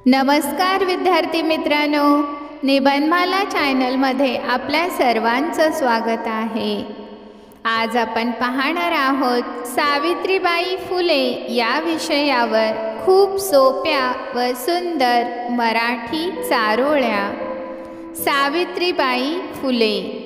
नमस्कार विद्यार्थी मित्रांनो, निबंधमाला चॅनलमध्ये आपल्या सर्वांचं स्वागत आहे। आज आपण पाहणार आहोत सावित्रीबाई फुले या विषयावर खूप सोप्या व सुंदर मराठी चारोळ्या। सावित्रीबाई फुले।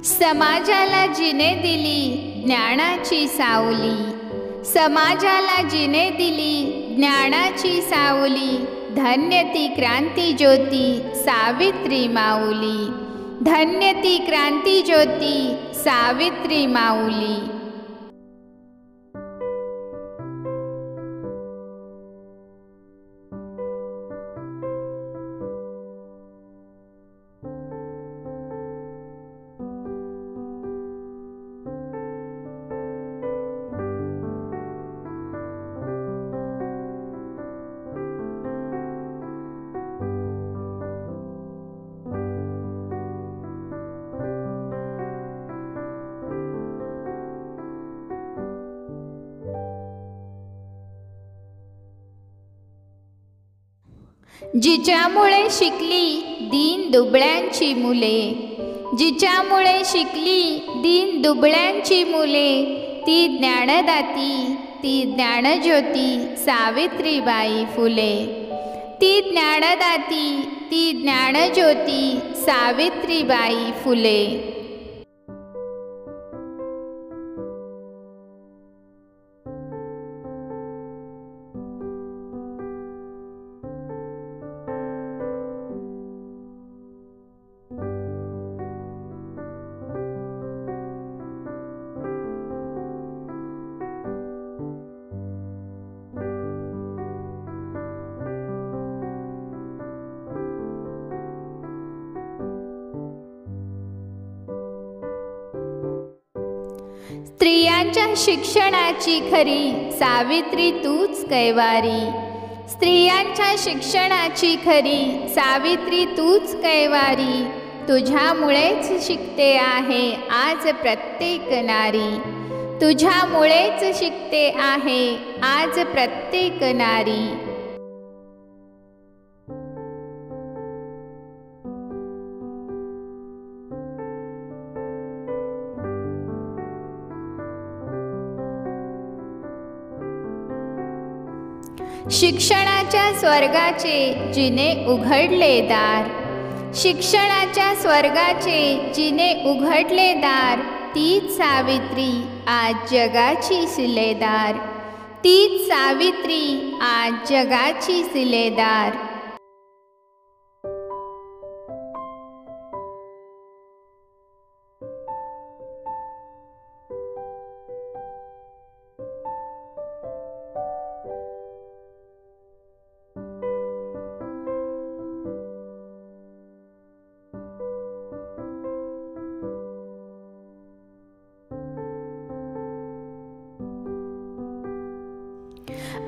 समाजाला जिने दिली ज्ञानाची सावली, समाजाला जिने दिली ज्ञानाची सावली। धन्य ती क्रांती ज्योती सावित्री माऊली, धन्य ती क्रांती ज्योती सावित्री माऊली। जिच्यामुळे शिकली दीन दुबळ्यांची मुले, जिच्यामुळे शिकली दीन दुबळ्यांची मुले। ती ज्ञानदाती ती ज्ञानज्योती सावित्रीबाई फुले, ती ज्ञानदाती ती ज्ञानज्योती सावित्रीबाई फुले। स्त्रियांच्या शिक्षणाची खरी सावित्री तूच कैवारी, स्त्रियांच्या शिक्षणाची खरी सावित्री तूच कैवारी। तुझ्यामुळेच शिकते आहे आज प्रत्येक नारी, तुझ्यामुळेच शिकते आहे आज प्रत्येक नारी। शिक्षणाच्या स्वर्गाचे जिने उघडले दार, शिक्षणाच्या स्वर्गाचे जिने उघडले दार। तीच सावित्री आज जगाची शिलेदार, तीच सावित्री आज जगाची शिलेदार।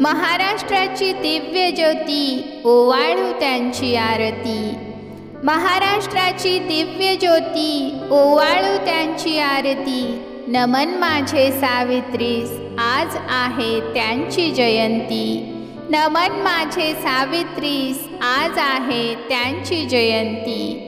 महाराष्ट्राची दिव्य ज्योती ओवाळू त्यांची आरती, महाराष्ट्राची दिव्य ज्योती ओवाळू त्यांची आरती। नमन माझे सावित्रीस आज आहे त्यांची जयंती, नमन माझे सावित्रीस आज आहे त्यांची जयंती।